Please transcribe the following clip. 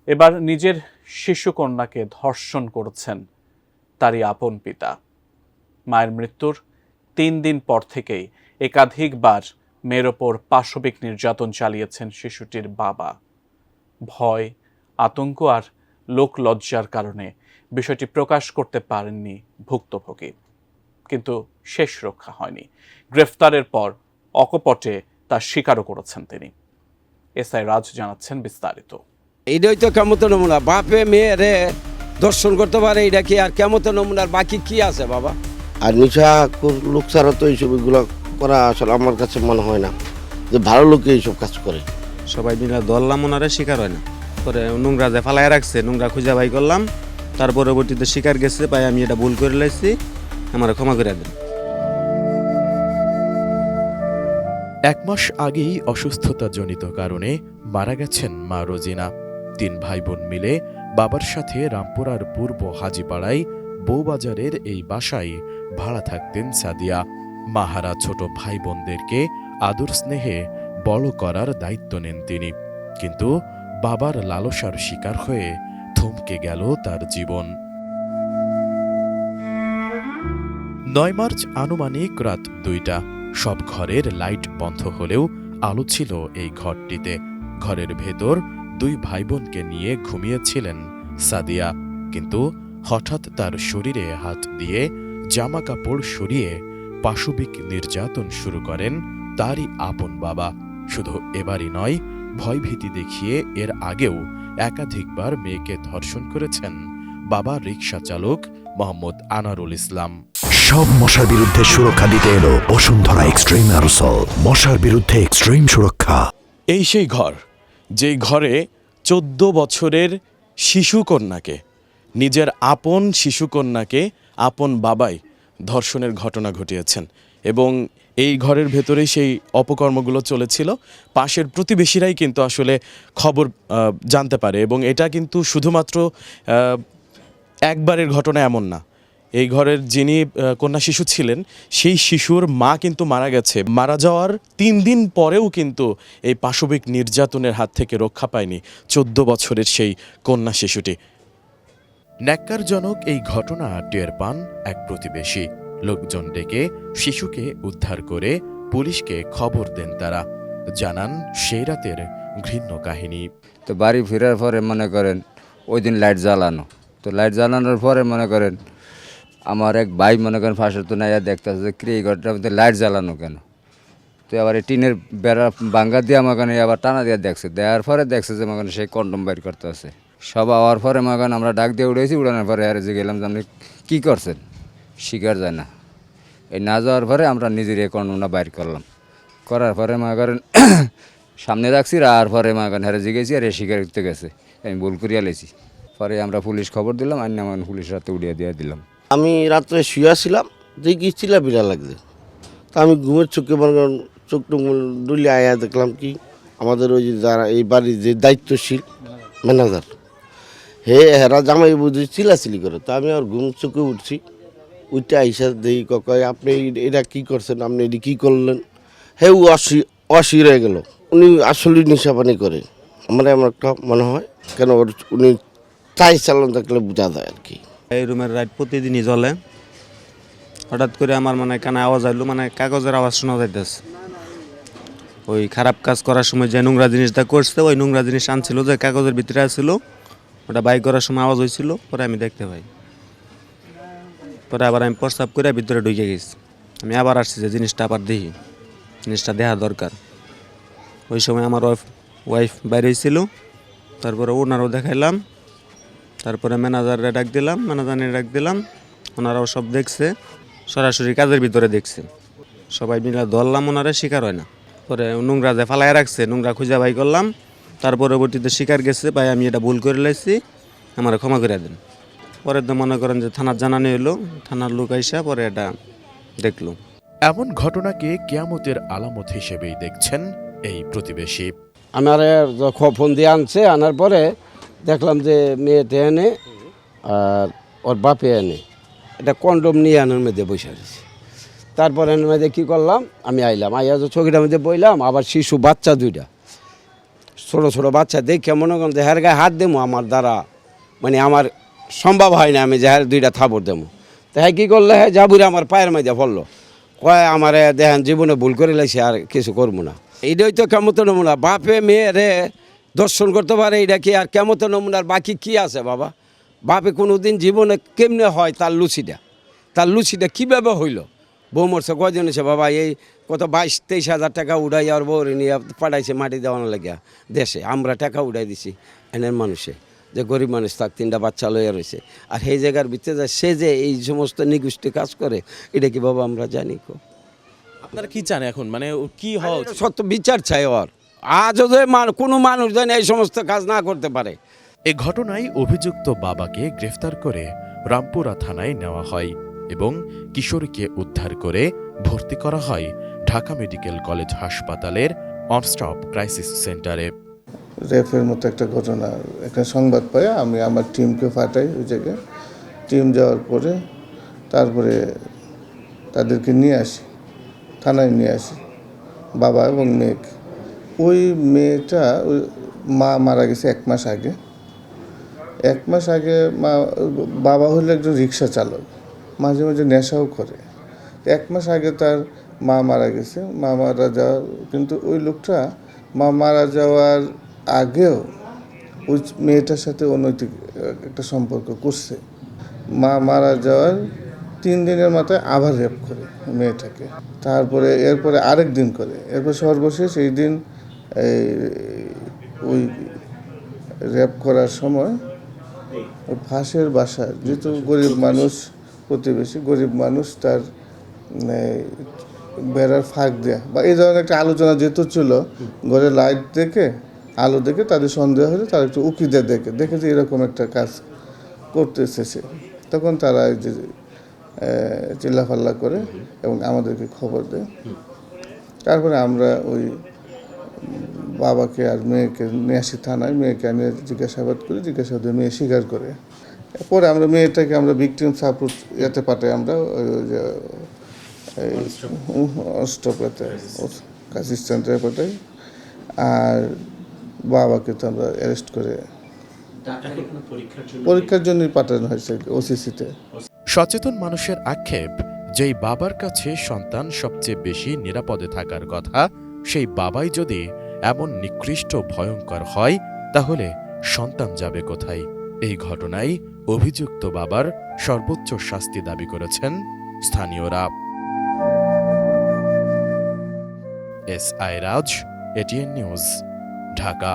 এবার নিজের শিশুকন্যাকে ধর্ষণ করেছেন তারই আপন পিতা। মায়ের মৃত্যুর 3 দিন পর থেকেই একাধিকবার মেয়ের ওপর পাশবিক নির্যাতন চালিয়েছেন শিশুটির বাবা। ভয়, আতঙ্ক আর লোকলজ্জার কারণে বিষয়টি প্রকাশ করতে পারেননি ভুক্তভোগী, কিন্তু শেষ রক্ষা হয়নি। গ্রেফতারের পর অকপটে তা স্বীকারও করেছেন তিনি। এসআই রাজ জানাচ্ছেন বিস্তারিত। এইটাই তো কেমত নমুনা, বাপে মেয়েরে দর্শন করতে পারে, এটা কি আর কেমত নমুনার বাকি কি আছে বাবা? আর নিশা লোক ছাড়া তো এইসব এগুলো করা আসলে আমার কাছে মনে হয় না যে ভালো লোকে এইসব কাজ করে। সবাই মিলে ধরলাম, ওনারে শিকার হয় না, পরে নোংরা যে ফালায় রাখছে, নোংরা খুঁজে বাই করলাম, তার পরবর্তীতে শিকার গেছে পাই আমি এটা ভুল করে লাইছি, আমার ক্ষমা করে দেন। 1 মাস আগেই অসুস্থতাজনিত কারণে মারা গেছেন মা রোজিনা। 3 ভাই বোন মিলে বাবার সাথে রামপুরার পূর্ব হাজিপাড়ায় বউবাজারের এই বাসায় ভাড়া থাকতেন সাদিয়া। মাহারা ছোট ভাই বোনদেরকে আদর স্নেহে বড় করার দায়িত্ব নেন তিনি, কিন্তু বাবার লালসার শিকার হয়ে থমকে গেল তার জীবন। 9 মার্চ আনুমানিক রাত 2টা। সব ঘরের লাইট বন্ধ হলেও আলো ছিল এই ঘরটিতে। ঘরের ভেতর 2 ভাই বোনকে নিয়ে ঘুমিয়েছিলেন সাদিয়া, কিন্তু হঠাৎ তার শরীরে হাত দিয়ে জামা কাপড় সরিয়ে পাশবিক নির্যাতন শুরু করেন তারই আপন বাবা। শুধু এবারই নয়, ভয়ভীতি দেখিয়ে এর আগেও একাধিকবার মেয়েকে ধর্ষণ করেছেন বাবা রিকশা চালক মোহাম্মদ আনারুল ইসলাম। সব মশার বিরুদ্ধে সুরক্ষা দিতে এলো বসুন্ধরা এক্সট্রিম অ্যারোসল, মশার বিরুদ্ধে এক্সট্রিম সুরক্ষা। এই সেই ঘর, যেই ঘরে 14 বছরের শিশুকন্যাকে, নিজের আপন শিশুকন্যাকে আপন বাবাই ধর্ষণের ঘটনা ঘটিয়েছেন, এবং এই ঘরের ভেতরেই সেই অপকর্মগুলো চলেছিল। পাশের প্রতিবেশীরাই কিন্তু আসলে খবর জানতে পারে, এবং এটা কিন্তু শুধুমাত্র একবারের ঘটনা এমন না। এই ঘরের যিনি কন্যা শিশু ছিলেন, সেই শিশুর মা কিন্তু মারা গেছে। মারা যাওয়ার 3 দিন পরেও কিন্তু এই পাশবিক নির্যাতনের হাত থেকে রক্ষা পায়নি 14 বছরের সেই কন্যা শিশুটি। ন্যাক্কারজনক এই ঘটনা টের পান এক প্রতিবেশী। লোকজন ডেকে শিশুকে উদ্ধার করে পুলিশকে খবর দেন তারা। জানান সেই রাতের ঘৃণ্য কাহিনী। তো বাড়ি ফেরার পরে মনে করেন ওই দিন লাইট জ্বালানো, তো লাইট জ্বালানোর পরে মনে করেন আমার এক ভাই মনে করেন ফাঁসের তো নাইয়া দেখতেছে যে এই ঘরটার মধ্যে লাইট জ্বালানো কেন। তো আবার এই টিনের বেড়া ভাঙ্গা দিয়ে আমার আবার টানা দিয়ে দেখছে, দেওয়ার পরে দেখছে যে আমার সেই কন্ডম বাইর করতে আছে। সব হওয়ার পরে মনে করেন আমরা ডাক দিয়ে উঠেছি, উড়ানোর পরে আর যে গেলাম যে আপনি কী করছেন, শিকার যায় না। এই না যাওয়ার পরে আমরা নিজের এই কন্ডমটা বাইর করলাম, করার পরে মনে করেন সামনে রাখছি, আর পরে মনে করেন হারে জিগেছি আর এ শিকার করতে গেছে, আমি ভুল করিয়া লেছি। পরে আমরা পুলিশ খবর দিলাম, আর আমার পুলিশ রাতে উড়িয়ে দিয়ে দিলাম। আমি রাত্রে শুয়েছিলাম, দেখি চিল্লাপিল্লা লাগছে। তা আমি ঘুমের চোখে মনে করেন চোখ টুক ডুলে আয়া দেখলাম কি আমাদের ওই যে যারা এই বাড়ির যে দায়িত্বশীল ম্যানেজার, হেরা জামাই বুঝি চিল্লাচিলি করে। তো আমি আর ঘুম চোখে উঠছি, উঠতে আইসা দেখি কয় আপনি এটা কী করছেন, আপনি এটি কী করলেন। ও অশি রয়ে গেল। উনি আসলে নেশাপানি করে, আমার এমন একটা মনে হয়, কেন উনি চাই চালান থাকলে বোঝা যায় আর কি। এই রুমের লাইট প্রতিদিনই জ্বলে, হঠাৎ করে আমার মানে কানে আওয়াজ আইলো, মানে কাগজের আওয়াজ শোনা যাইতেছে। ওই খারাপ কাজ করার সময় যে নোংরা জিনিসটা করছে, ওই নোংরা জিনিস আনছিল যে কাগজের ভিতরে আসছিল, ওটা বাই করার সময় আওয়াজ হয়েছিল। পরে আমি দেখতে পাই, পরে আবার আমি প্রস্তাব করে ভিতরে ঢুকে গেছি। আমি আবার আসছি যে জিনিসটা আবার দেখি, জিনিসটা দেখা দরকার। ওই সময় আমার ওয়াইফ বাইরে ছিল, তারপরে ওনারও দেখাইলাম, তারপরে ম্যানেজারে ডাক দিলাম, ওনারাও সব দেখছে, সরাসরি কাজের ভিতরে দেখছে। সবাই মিলে ধরলাম, ওনারা শিকার হয় না। পরে নোংরা যে ফালায় রাখছে, নোংরা খুঁজে বাই করলাম, তার পরবর্তীতে শিকার গেছে পাই আমি এটা ভুল করে লাইছি, আমার ক্ষমা করে দেন। পরে তো মনে করেন যে থানার জানানো হলো, থানার লোক আইসা পরে এটা দেখলো। এমন ঘটনাকে কিয়ামতের আলামত হিসেবেই দেখছেন এই প্রতিবেশী। আমার ফোন দিয়ে আনছে, আনার পরে দেখলাম যে মেয়েতে এনে আর ওর বাপে এনে এটা কন্ডম নিয়ে আনার মধ্যে বসে রয়েছে। তারপরে এর মধ্যে কী করলাম, আমি আইলাম, আইয়া চোখের মধ্যে বইলাম, আবার শিশু বাচ্চা 2টা ছোট ছোট বাচ্চা দেখে মনে করেন যে হ্যার গায়ে হাত দেবো আমার দ্বারা মানে আমার সম্ভব হয় না আমি যে হ্যার দুইটা থাপড় দেবো। তো হ্যাঁ কী করলে হ্যাঁ জাবুরে আমার পায়ের মাঝে পড়লো, কয় আমার দেখেন জীবনে ভুল করে লাইছে আর কিছু করবো না। এইটাই তো কেমত নমুনা, বাপে মেয়ে রে দর্শন করতে পারে, এটা কি আর কেমত নমুনার বাকি কি আছে বাবা? বাপে কোনো দিন জীবনে কেমনে হয় তার লুচিটা কীভাবে হইল? বউ মরছে কয়জন এসে বাবা, এই কত 22-23 হাজার টাকা উড়াই আর বউরে নিয়ে পাঠাইছে মাটি দেওয়ানো লাগিয়া দেশে, আমরা টাকা উড়াই দিছি এনের মানুষে, যে গরিব মানুষ তাক 3টা বাচ্চা লইয়া রয়েছে, আর সেই জায়গার ভিতরে যায় সে যে এই সমস্ত নিগুষ্টি কাজ করে, এটা কি বাবা আমরা জানি? আপনারা কি চান এখন, মানে কি হওয়া উচিত? সত্য বিচার চাই ওর, আজও যে কোনো মানুষ যেন এই সমস্ত কাজ না করতে পারে। এ ঘটনায় অভিযুক্ত বাবাকে গ্রেফতার করে রামপুরা থানায় নেওয়া হয় এবং কিশোরীকে উদ্ধার করে ভর্তি করা হয় ঢাকা মেডিকেল কলেজ হাসপাতালের অনস্টপ ক্রাইসিস সেন্টারে। রেফের মতো একটা ঘটনা একটা সংবাদ পাই, আমি আমার টিমকে পাঠাই ওই জায়গায়। টিম যাওয়ার পরে তারপরে তাদেরকে নিয়ে আসি, থানায় নিয়ে আসি, বাবা এবং মেয়েকে। ওই মেয়েটা ওই মা মারা গেছে 1 মাস আগে। 1 মাস আগে বাবা হলো একজন রিক্সা চালক, মাঝে মাঝে নেশাও করে। 1 মাস আগে তার মা মারা গেছে, মা মারা যাওয়ার, কিন্তু ওই লোকটা মা মারা যাওয়ার আগেও ওই মেয়েটার সাথে অনৈতিক একটা সম্পর্ক করছে। মা মারা যাওয়ার 3 দিনের মাথায় আবার রেপ করে মেয়েটাকে, তারপরে এরপরে আরেক দিন করে, এরপর সর্বশেষ এই দিন ওই রেপ করার সময় ফাঁসের বাসা, যেহেতু গরিব মানুষ, প্রতিবেশী গরিব মানুষ, তার বেড়ার ফাঁক দেয়া বা এই ধরনের একটা আলোচনা যেহেতু ছিল, ঘরে লাইট দেখে আলো দেখে তাদের সন্দেহ হলে তারা একটু উকিদের দেখে যে এরকম একটা কাজ করতেছে সে, তখন তারা এই যে চিল্লাফাল্লা করে এবং আমাদেরকে খবর দেয়। তারপরে আমরা ওই বাবাকে আর মেয়েকে নিয়ে আসি থানায়, মেয়েকে আমি জিজ্ঞাসাবাদ করি, জিজ্ঞাসাবাদে মেয়ে স্বীকার করে। পরে আমরা মেয়েটাকে আমরা ভিকটিম সাপোর্ট এতে পাঠাই, আমরা অস্টপেতে ক্রাইসিস সেন্টারে পাঠাই, আর বাবাকে তো আমরা অ্যারেস্ট করে পরীক্ষার জন্যই পাঠানো হয়েছে ওসিসিতে। সচেতন মানুষের আক্ষেপ, যেই বাবার কাছে সন্তান সবচেয়ে বেশি নিরাপদে থাকার কথা, সেই বাবাই যদি এমন নিকৃষ্ট ভয়ঙ্কর হয়, তাহলে সন্তান যাবে কোথায়? এই ঘটনায় অভিযুক্ত বাবার সর্বোচ্চ শাস্তি দাবি করেছেন স্থানীয়রা। S I Raj, ATN news, Dhaka.